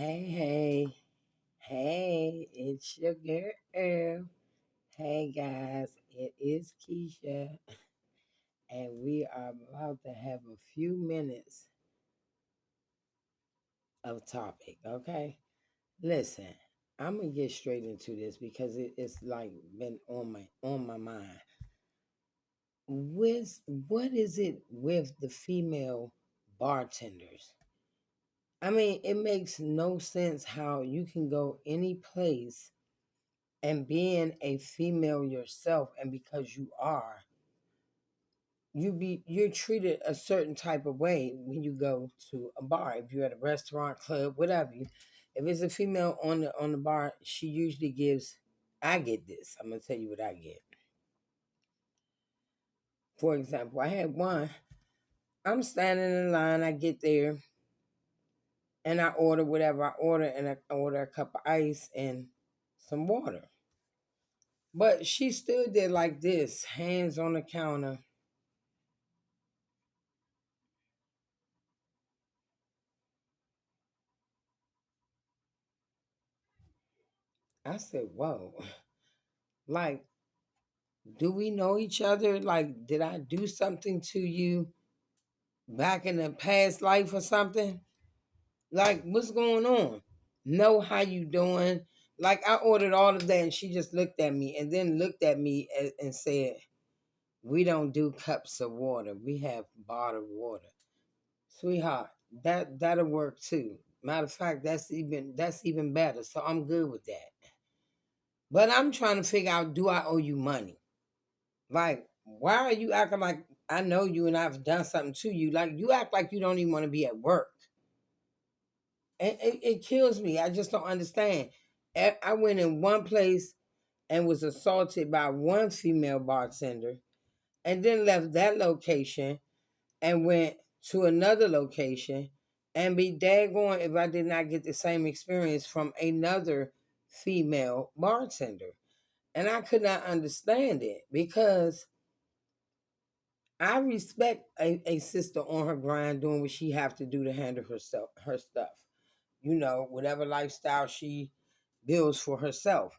Hey, hey, hey, it's your girl. Hey, guys, it is Keisha, and we are about to have a few minutes of topic, okay? Listen, I'm gonna get straight into this because it's like been on my mind. What is it with the female bartenders? I mean, it makes no sense how you can go any place and being a female yourself, and because you are, you're treated a certain type of way when you go to a bar. If you're at a restaurant, club, whatever, if it's a female on the bar, she usually gives. I get this. I'm gonna tell you what I get. For example, I had one. I'm standing in line. I get there and I order whatever I order, and I order a cup of ice and some water. But she stood there like this, hands on the counter. I said, "Whoa." Like, do we know each other? Like, did I do something to you back in the past life or something? Like, what's going on? Know how you doing? Like, I ordered all of that, and she just looked at me and then looked at me and said, "We don't do cups of water. We have bottled water." Sweetheart, that'll work too. Matter of fact, that's even better. So I'm good with that. But I'm trying to figure out, do I owe you money? Like, why are you acting like I know you and I've done something to you? Like, you act like you don't even want to be at work. And it kills me. I just don't understand. I went in one place and was assaulted by one female bartender, and then left that location and went to another location, and be daggone if I did not get the same experience from another female bartender. And I could not understand it because I respect a sister on her grind doing what she have to do to handle her stuff. Whatever lifestyle she builds for herself,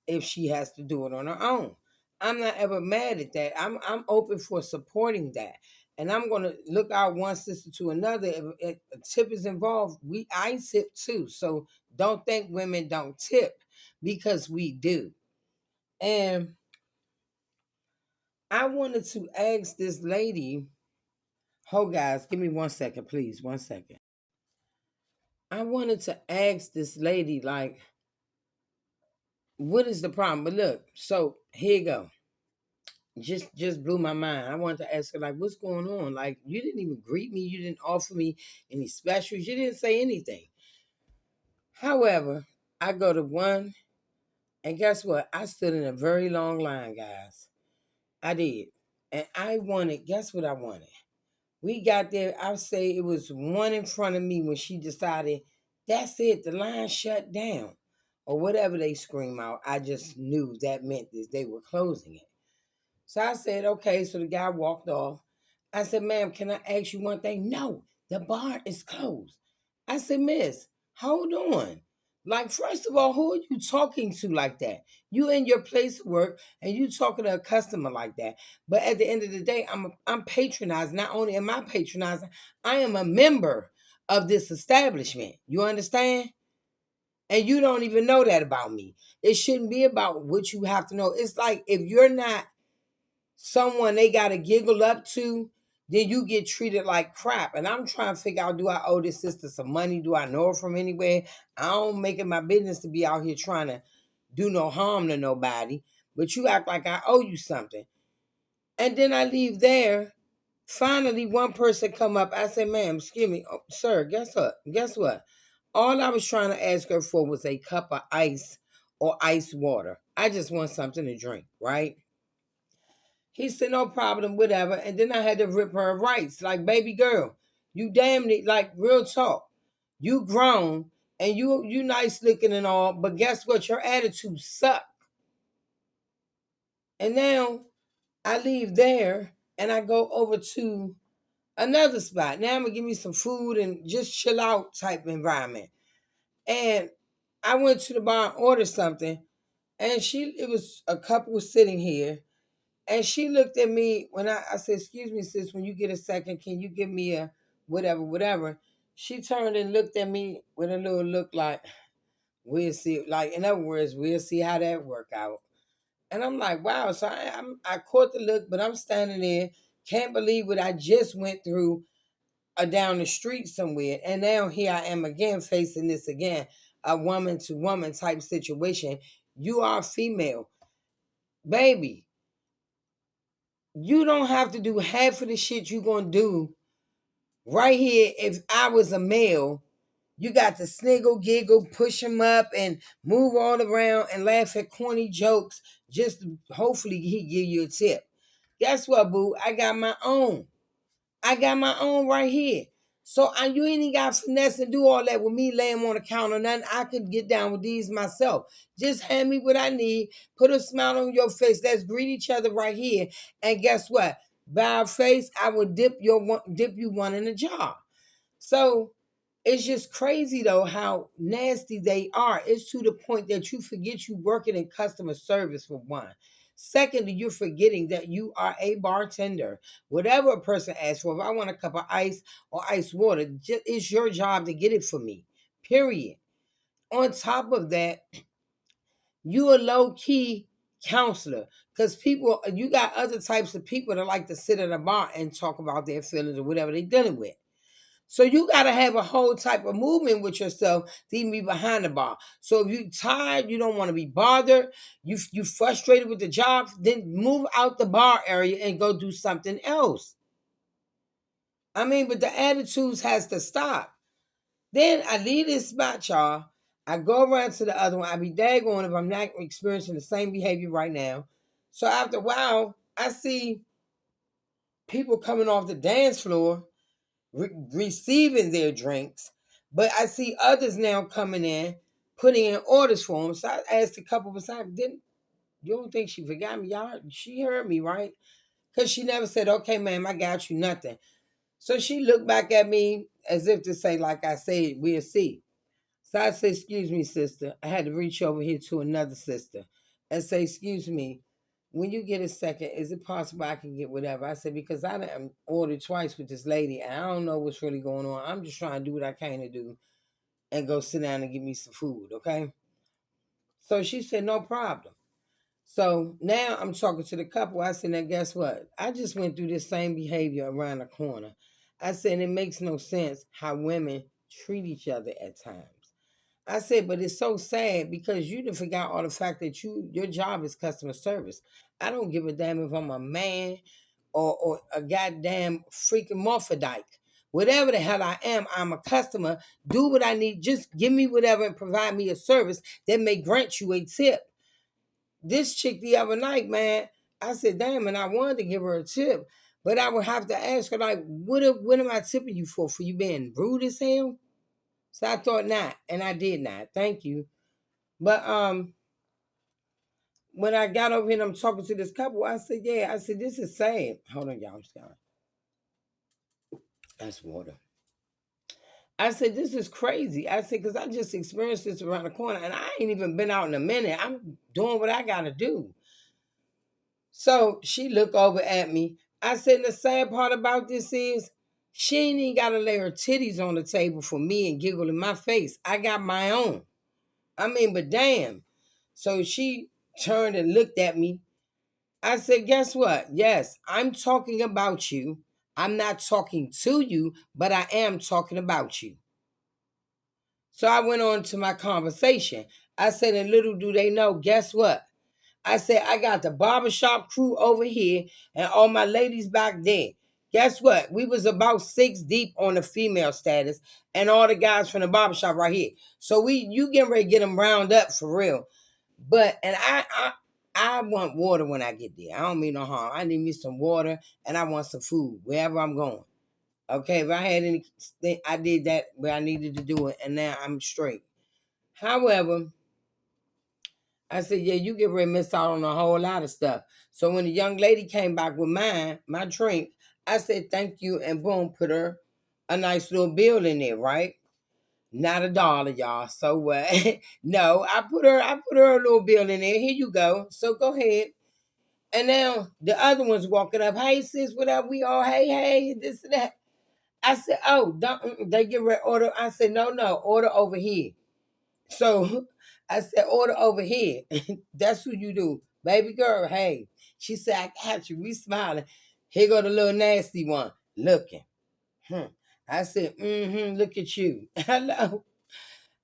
if she has to do it on her own. I'm not ever mad at that. I'm open for supporting that. And I'm gonna look out one sister to another. If a tip is involved, I tip too. So don't think women don't tip, because we do. And I wanted to ask this lady. Hold, guys, give me 1 second, please. 1 second. I wanted to ask this lady, like, what is the problem? But look, so here you go. Just blew my mind. I wanted to ask her, like, what's going on? Like, you didn't even greet me. You didn't offer me any specials. You didn't say anything. However, I go to one, and guess what? I stood in a very long line, guys. I did. And I wanted, guess what I wanted? We got there, I'll say it was one in front of me when she decided, that's it, the line shut down. Or whatever they scream out. I just knew that meant that they were closing it. So I said, okay. So the guy walked off. I said, ma'am, can I ask you one thing? No, the bar is closed. I said, miss, hold on. Like, first of all, who are you talking to like that? You in your place of work and you talking to a customer like that. But at the end of the day, I'm patronizing. Not only am I patronizing, I am a member of this establishment. You understand? And you don't even know that about me. It shouldn't be about what you have to know. It's like, if you're not someone they got to giggle up to, then you get treated like crap. And I'm trying to figure out, do I owe this sister some money? Do I know her from anywhere? I don't make it my business to be out here trying to do no harm to nobody. But you act like I owe you something. And then I leave there. Finally, one person come up. I said, ma'am, excuse me. Oh, sir, guess what? Guess what? All I was trying to ask her for was a cup of ice or ice water. I just want something to drink, right? He said, no problem, whatever. And then I had to rip her rights. Like, baby girl, you damn it, like, real talk. You grown and you nice looking and all, but guess what? Your attitude suck. And now I leave there and I go over to another spot. Now I'm gonna give me some food and just chill out type environment. And I went to the bar and ordered something, and it was a couple sitting here, and she looked at me when I said, "Excuse me, sis, when you get a second, can you give me a whatever, whatever?" She turned and looked at me with a little look like, "We'll see." Like, in other words, we'll see how that work out. And I'm like, wow. So I caught the look, but I'm standing there, can't believe what I just went through down the street somewhere. And now here I am again facing this again, a woman to woman type situation. You are female. Baby, you don't have to do half of the shit you gonna do right here. If I was a male, you got to sniggle, giggle, push him up, and move all around and laugh at corny jokes. Just hopefully he give you a tip. Guess what, boo? I got my own. I got my own right here. So you ain't even got finesse and do all that with me laying on the counter. Nothing. I could get down with these myself. Just hand me what I need. Put a smile on your face. Let's greet each other right here. And guess what? By our face, I will dip you one in the jar. So it's just crazy though how nasty they are. It's to the point that you forget you working in customer service for one. Secondly, you're forgetting that you are a bartender. Whatever a person asks for, if I want a cup of ice or ice water, it's your job to get it for me. Period. On top of that, you a low key counselor because people, you got other types of people that like to sit at a bar and talk about their feelings or whatever they're dealing with. So you got to have a whole type of movement with yourself to even be behind the bar. So if you're tired, you don't want to be bothered, you frustrated with the job, then move out the bar area and go do something else. I mean, but the attitudes has to stop. Then I leave this spot, y'all. I go around to the other one. I be daggone if I'm not experiencing the same behavior right now. So after a while, I see people coming off the dance floor receiving their drinks, but I see others now coming in, putting in orders for them. So I asked a couple of times, "Didn't you don't think she forgot me? Y'all, she heard me, right?" Because she never said, "Okay, ma'am, I got you," nothing. So she looked back at me as if to say, like I said, we'll see. So I said, "Excuse me, sister." I had to reach over here to another sister and say, "Excuse me, when you get a second, is it possible I can get whatever?" I said, "Because I done ordered twice with this lady and I don't know what's really going on. I'm just trying to do what I came to do and go sit down and give me some food, okay?" So she said, "No problem." So now I'm talking to the couple. I said, "Now guess what? I just went through this same behavior around the corner." I said, "It makes no sense how women treat each other at times." I said, "But it's so sad because you done forgot all the fact that your job is customer service. I don't give a damn if I'm a man or a goddamn freaking morphodite. Whatever the hell I am, I'm a customer. Do what I need. Just give me whatever and provide me a service that may grant you a tip." This chick the other night, man, I said, "Damn," and I wanted to give her a tip, but I would have to ask her, like, what am I tipping you for? For you being rude as hell? So I thought not, and I did not. Thank you. But when I got over here and I'm talking to this couple, I said, "Yeah," I said, "This is sad." Hold on, y'all. I'm just going. That's water. I said, "This is crazy." I said, "Because I just experienced this around the corner and I ain't even been out in a minute. I'm doing what I got to do." So she looked over at me. I said, "The sad part about this is she ain't even got to lay her titties on the table for me and giggle in my face. I got my own. I mean, but damn." So she turned and looked at me. I said, "Guess what? Yes, I'm talking about you. I'm not talking to you, but I am talking about you." So I went on to my conversation. I said, "And little do they know, guess what? I said, I got the barbershop crew over here and all my ladies back there. Guess what? We was about 6 deep on the female status and all the guys from the barbershop right here. So you getting ready to get them round up for real. But, and I want water when I get there. I don't mean no harm. I need me some water and I want some food wherever I'm going. Okay, if I had anything, I did that where I needed to do it, and now I'm straight. However, I said, "Yeah, you get ready to miss out on a whole lot of stuff." So when the young lady came back with my drink, I said, "Thank you," and boom, put her a nice little bill in there, right? Not $1, y'all. So what? No, I put her a little bill in there. Here you go. So go ahead. And now the other one's walking up. Hey sis, what up? We all hey, this and that. I said, oh, don't they get ready to order? I said, no, order over here. So I said, order over here. That's what you do. Baby girl, hey. She said, I got you. We smiling. Here go the little nasty one. Looking. I said, look at you. Hello.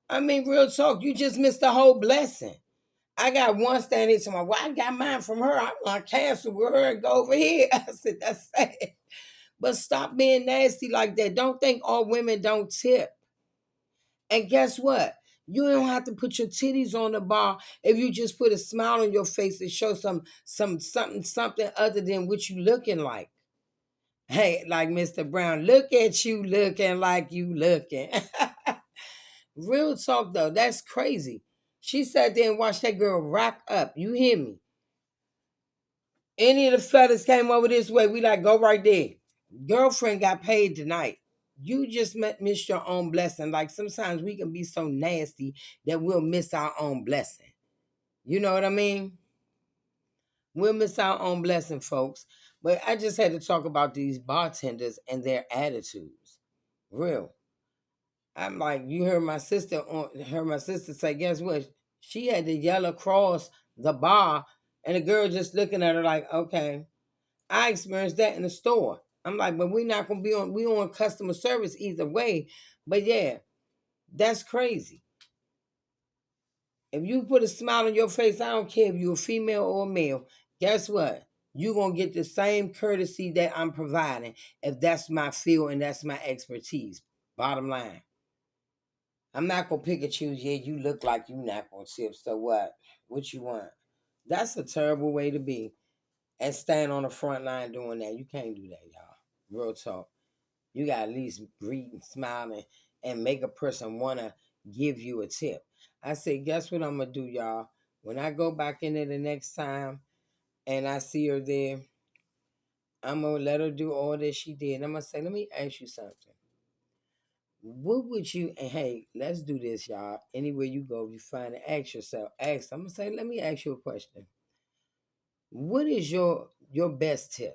I mean, real talk, you just missed the whole blessing. I got one standing to my well, I got mine from her. I want to cancel with her and go over here. I said, that's sad. But stop being nasty like that. Don't think all women don't tip. And guess what? You don't have to put your titties on the bar if you just put a smile on your face and show something other than what you looking like. Hey, like Mr. Brown, look at you looking like you looking. Real talk though, that's crazy. She sat there and watched that girl rock up. You hear me? Any of the fellas came over this way, we like, go right there. Girlfriend got paid tonight. You just missed your own blessing. Like sometimes we can be so nasty that we'll miss our own blessing. You know what I mean? We'll miss our own blessing, folks. But I just had to talk about these bartenders and their attitudes. Real. I'm like, you heard my sister say, guess what? She had to yell across the bar, and the girl just looking at her like, okay. I experienced that in the store. I'm like, but we're not gonna we on customer service either way. But yeah, that's crazy. If you put a smile on your face, I don't care if you're a female or a male, guess what? You're gonna get the same courtesy that I'm providing if that's my field and that's my expertise. Bottom line. I'm not gonna pick and choose. Yeah, you look like you not gonna tip. So what? What you want? That's a terrible way to be. And stand on the front line doing that. You can't do that, y'all. Real talk. You got to at least greet and smile and make a person want to give you a tip. I said, guess what I'm going to do, y'all? When I go back in there the next time and I see her there, I'm going to let her do all that she did. I'm going to say, let me ask you something. What would you, and hey, let's do this, y'all. Anywhere you go, you find it, ask yourself. I'm going to say, let me ask you a question. What is your best tip?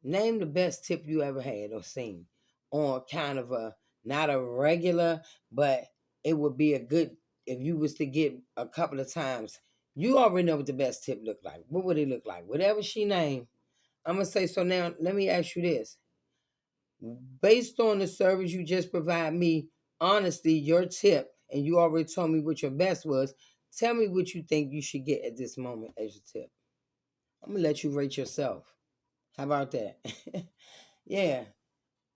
Name the best tip you ever had or seen on kind of a, not a regular, but it would be a good, if you was to get a couple of times, you already know what the best tip look like. What would it look like? Whatever she named, I'm going to say, so now let me ask you this. Based on the service you just provide me, honestly, your tip, and you already told me what your best was, tell me what you think you should get at this moment as your tip. I'm going to let you rate yourself. How about that? Yeah.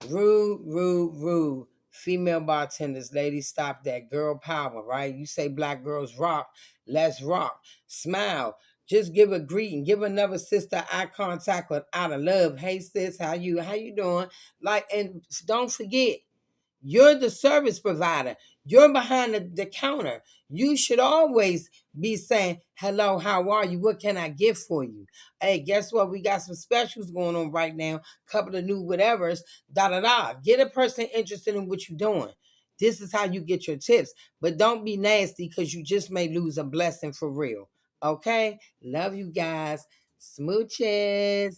Rude. Female bartenders, ladies, stop that. Girl power, right? You say black girls rock, let's rock. Smile. Just give a greeting. Give another sister eye contact with out of love. Hey sis, how you doing? Like, and don't forget, you're the service provider. You're behind the counter. You should always be saying, hello, how are you? What can I get for you? Hey, guess what? We got some specials going on right now. Couple of new whatevers, da. Get a person interested in what you're doing. This is how you get your tips. But don't be nasty because you just may lose a blessing for real. Okay? Love you guys. Smooches.